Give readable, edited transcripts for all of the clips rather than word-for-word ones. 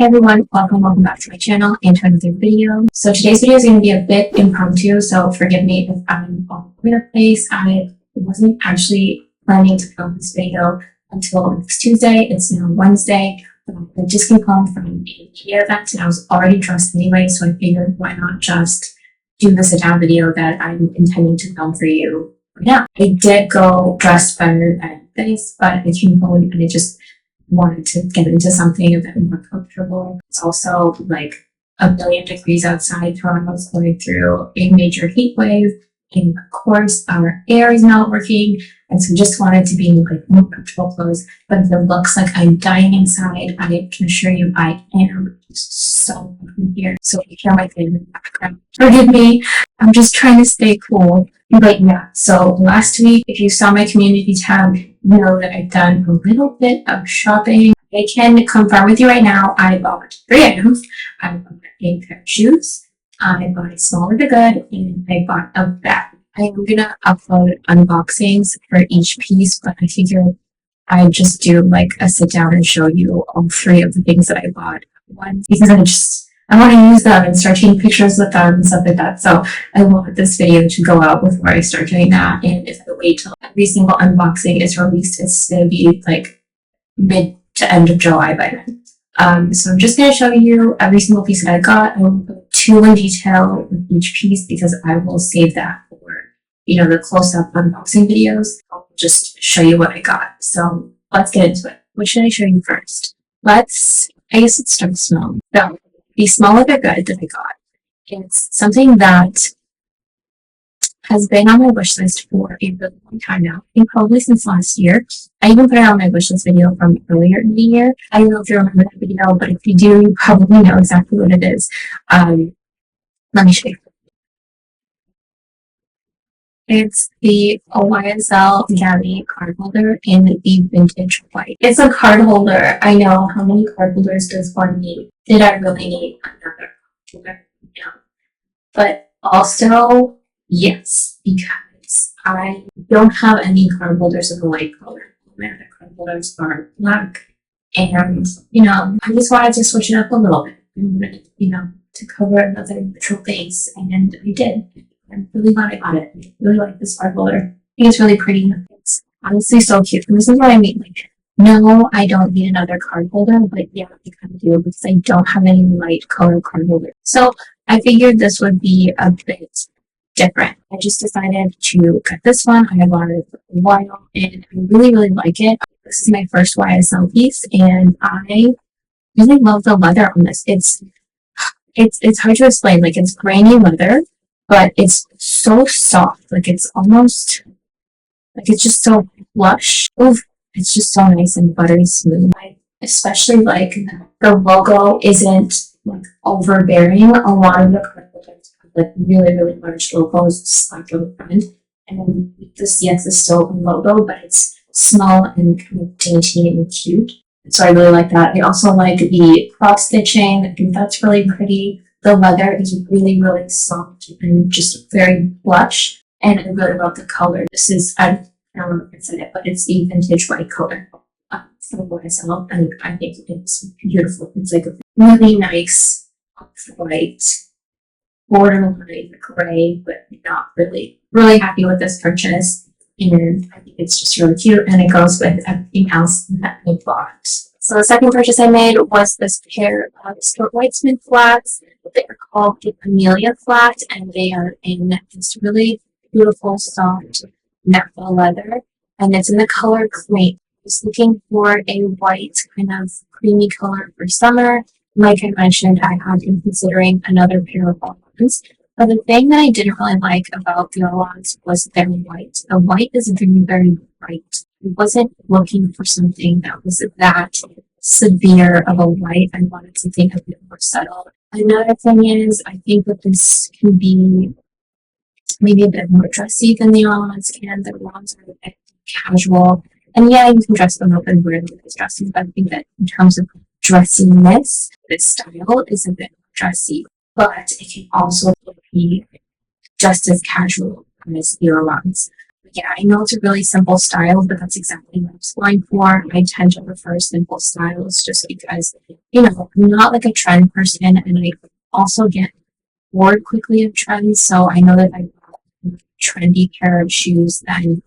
Hey everyone, welcome back to my channel and to another video. So today's video is going to be a bit impromptu, so forgive me if I'm all over the place. I wasn't actually planning to film this video until next Tuesday. It's now Wednesday. I just came home from a media event and I was already dressed anyway, so I figured why not just do the sit-down video that I'm intending to film for you right now. I did go dressed better than this, but I came home and I just wanted to get into something a bit more comfortable. It's also like 1,000,000 degrees outside. Toronto's going through a major heat wave, and of course our air is not working, and so just wanted to be in like more comfortable clothes. But if it looks like I'm dying inside, I can assure you I am so in here. So if you hear my fan in the background, forgive me. I'm just trying to stay cool. But yeah, so last week, if you saw my community tab, you know that I've done a little bit of shopping. I can confirm with you right now, I bought 3 items. I bought a pair of shoes, I bought a smaller to good, and I bought a bag. I am gonna upload unboxings for each piece, but I figure I'd just do like a sit down and show you all 3 of the things that I bought once, because I want to use them and start taking pictures with them and stuff like that. So I want this video to go out before I start doing that. And if I wait till every single unboxing is released, it's going to be like mid to end of July by then. So I'm just going to show you every single piece that I got. I won't go too in detail with each piece because I will save that for, the close-up unboxing videos. I'll just show you what I got. So let's get into it. What should I show you first? I guess let's start small. So the smaller the good that I got. It's something that has been on my wish list for a really long time now. I think probably since last year. I even put it on my wish list video from earlier in the year. I don't know if you remember that video, but if you do, you probably know exactly what it is. Let me show you. It's the YSL Gabby card holder in the vintage white. It's a card holder. I know, how many card holders does one need? Did I really need another card holder? No. But also, yes, because I don't have any card holders of the white color. My other card holders are black. And, I just wanted to switch it up a little bit. I wanted, to cover another neutral base, and I did. I'm really glad I got it. I really like this card holder. I think it's really pretty. It's honestly so cute. And this is what I mean. Like, no, I don't need another card holder, but yeah, I kind of do because I don't have any light color card holders. So I figured this would be a bit different. I just decided to cut this one. I had wanted it for a while, and I really, really like it. This is my first YSL piece, and I really love the leather on this. It's hard to explain. Like, it's grainy leather, but it's so soft. Like, it's almost, like, it's just so lush. Ooh, it's just so nice and buttery smooth. I especially like that the logo isn't, like, overbearing. A lot of the card holders have, like, really, really large logos slapped on the front. And this, yes, is still a logo, but it's small and kind of dainty and cute. So I really like that. I also like the cross stitching. I think that's really pretty. The leather is really, really soft and just very plush. And I really love the color. This is, I don't know if I said it, but it's the vintage white color from YSL. And I think it's beautiful. It's like a really nice white, borderline gray, but not really. Really happy with this purchase. And I think it's just really cute. And it goes with everything else that I bought. So the second purchase I made was this pair of Stuart Weitzman flats. They are called the Amelia flat, and they are in this really beautiful, soft nappa leather, and it's in the color cream. I was looking for a white, kind of creamy color for summer. Like I mentioned, I had been considering another pair of Laurents, but the thing that I didn't really like about the Laurents was their white. The white is very, very bright. I wasn't looking for something that was that severe of a white. I wanted something a bit more subtle. Another thing is, I think that this can be maybe a bit more dressy than the Laurents can. The Laurents are a bit casual. And yeah, you can dress them up and wear them as dresses, but I think that in terms of dressiness, this style is a bit dressy. But it can also be just as casual as the Laurents. Yeah, I know it's a really simple style, but that's exactly what I was going for. I tend to prefer simple styles just because, I'm not like a trend person, and I also get bored quickly of trends. So I know that if I bought a trendy pair of shoes, then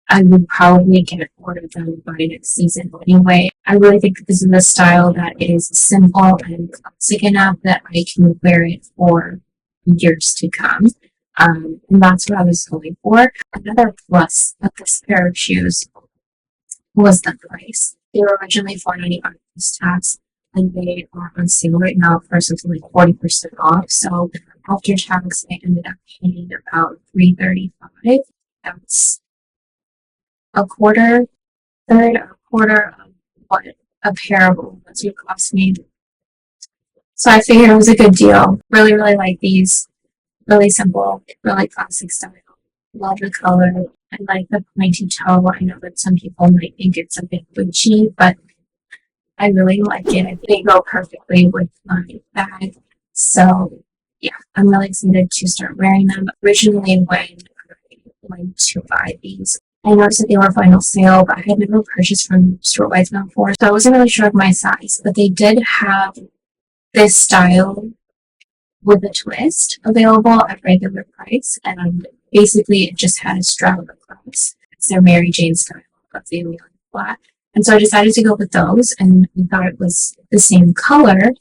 I would probably get bored of them by next season anyway. I really think that this is a style that is simple and classic enough that I can wear it for years to come. And that's what I was going for. Another plus of this pair of shoes was the price. They were originally $4.95 plus tax, and they are on sale right now for something like 40% off. So after tax, I ended up paying about $3.35. That's a quarter, a quarter of what a pair of ones would cost me. So I figured it was a good deal. Really, really like these. Really simple, really classic style. Love the color. I like the pointy toe. I know that some people might think it's a bit witchy, but I really like it. I think they go perfectly with my bag. So yeah, I'm really excited to start wearing them. Originally, when I went to buy these, I noticed that they were final sale, but I had never purchased from Stuart Weitzman before, so I wasn't really sure of my size. But they did have this style with a twist available at regular price, and basically it just had a strap across. It's their Mary Jane style of the Amelia flat. And so I decided to go with those, and I thought it was the same color,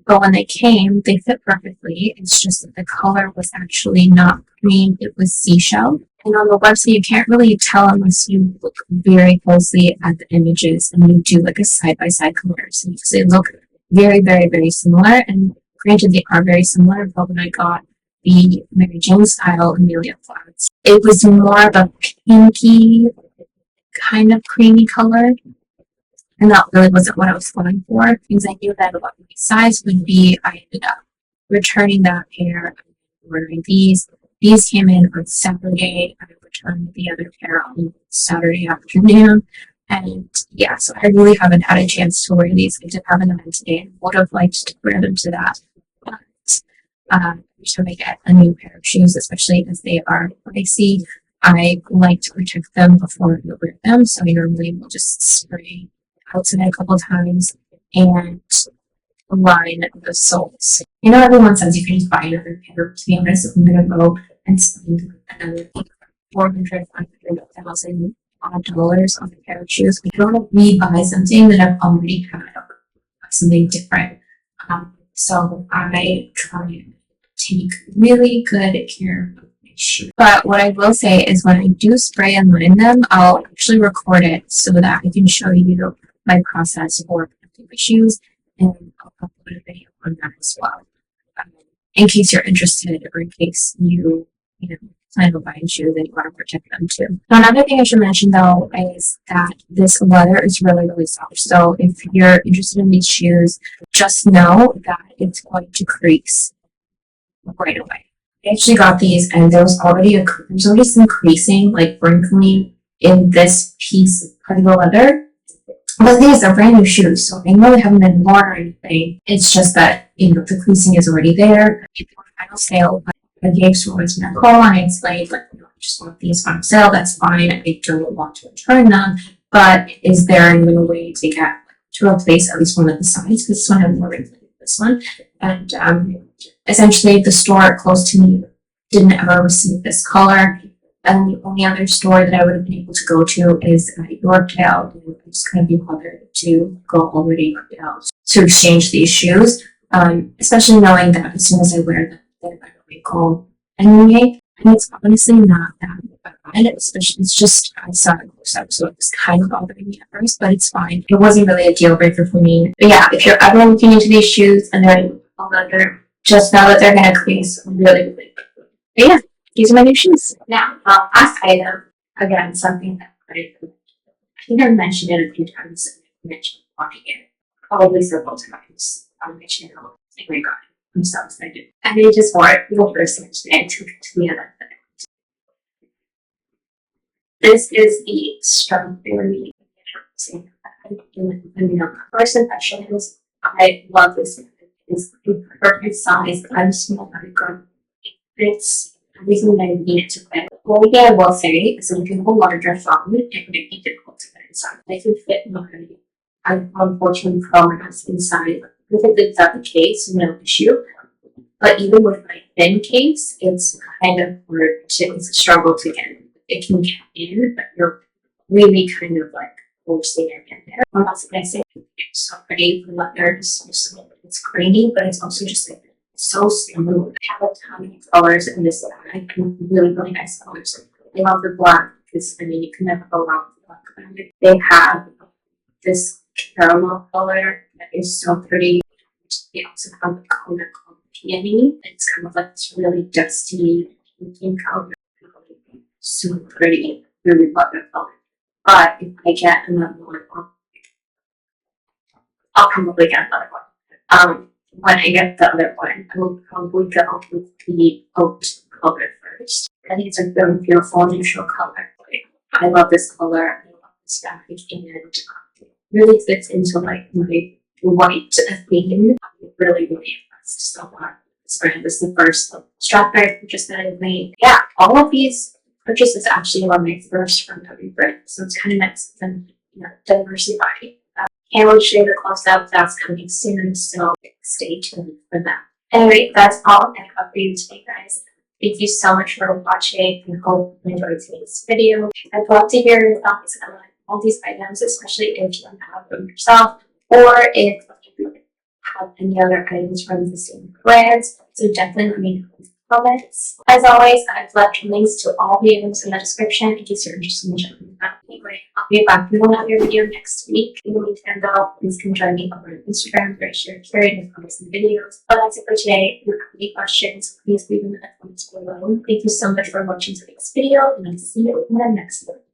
but when they came, they fit perfectly. It's just that the color was actually not cream, it was seashell. And on the website, you can't really tell unless you look very closely at the images and you do like a side by side comparison because they look very, very, very similar. And granted, they are very similar, but when I got the Mary Jane style Amelia flats, it was more of a pinky kind of creamy color. And that really wasn't what I was going for because I knew that what my size would be. I ended up returning that pair, ordering these. These came in on Saturday. I returned the other pair on Saturday afternoon. And yeah, so I really haven't had a chance to wear these. I did have an event today and would have liked to wear them to that. But every time I get a new pair of shoes, especially as they are pricey, I like to protect them before I wear them. So I normally will just spray outside a couple times and line the soles. Everyone says you can just buy another pair. To be honest, I'm gonna go and spend another 400, 500,000 dollars on a pair of shoes. I don't want to re-buy something that I've already had, something different. So I try and take really good care of my shoes. But what I will say is when I do spray and line them, I'll actually record it so that I can show you my process for protecting my shoes, and I'll upload a video on that as well. In case you're interested or in case you plan on buying shoes and you want to protect them too. Now, another thing I should mention though is that this leather is really, really soft. So if you're interested in these shoes, just know that it's going to crease right away. I actually got these and there's already some creasing, like wrinkling in this piece of the leather. But these are brand new shoes, so I know they haven't been worn or anything. It's just that, the creasing is already there. It's on final sale, but I gave Stuart Weitzman a call and I explained, I just want these on sale, that's fine. I don't want to return them, but is there any way to get to replace at least one of the sides? Because this one had more wrinkling than this one. And essentially, the store close to me didn't ever receive this color. And the only other store that I would have been able to go to is at Yorkdale. And I just couldn't be bothered to go all the way to Yorkdale to exchange these shoes, especially knowing that as soon as I wear them, they're going to wrinkle anyway. And it's honestly not that bad, especially it's just, I saw it close up, so it was kind of bothering me at first, but it's fine. It wasn't really a deal breaker for me. But yeah, if you're ever looking into these shoes and they're all leather, just know that they're going to crease really, really quickly. But yeah. These are my new shoes. Now, last item, again, something that I think I've mentioned it a few times. I mentioned walking it probably several times on my channel. Oh my god, I'm so excited. And I just wore it for the first time today and took it to the other thing. This is the Strathberry. First impression is I love this. It's the perfect size. I'm small, very good. It's everything that I need it to fit. One thing I will say is that if you have a larger phone, it may be difficult to fit inside. I can fit my, I unfortunately put all my notes inside. If it's at the case, no issue. But even with my thin case, it's kind of hard to, it's a struggle to get in. It can get in, but you're really kind of like forcing it in there. What else can I say? It's so pretty. The leather is so smooth. It's grainy, but it's also just like so smooth. I have a ton of colors in this bag and really, really nice colors. I love the black because, I mean, you can never go wrong with the black bag. They have this caramel color that is so pretty. They also have a color called peony. It's kind of like this really dusty pink color. Super pretty. Really love that color. But if I get another one, I'll probably get another one. When I get the other one, I will probably go with the oat color first. I think it's a really beautiful neutral color. I love this color. I love this package, and it really fits into like my white theme. I'm really, really impressed so far. This brand is the first Strathberry purchase that I've made. Yeah, all of these purchases actually were my first from every brand, so it's kind of nice and diversify. Can't wait to show you the close up. That's coming soon, so stay tuned for that. Anyway, that's all I have for you today, guys. Thank you so much for watching. I hope you enjoyed today's video. I'd love to hear your thoughts on all these items, especially if you have them yourself, or if you have any other items from the same brands. So definitely let me know in the comments. As always, I've left links to all the items in the description in case you're interested in checking them out. Anyway, I'll be back with another video next week. In the meantime, though, please come join me over on Instagram where I share curated photos and videos. But that's it for today. If you have any questions, please leave them in the comments below. Thank you so much for watching today's video, and I'll see you in the next one.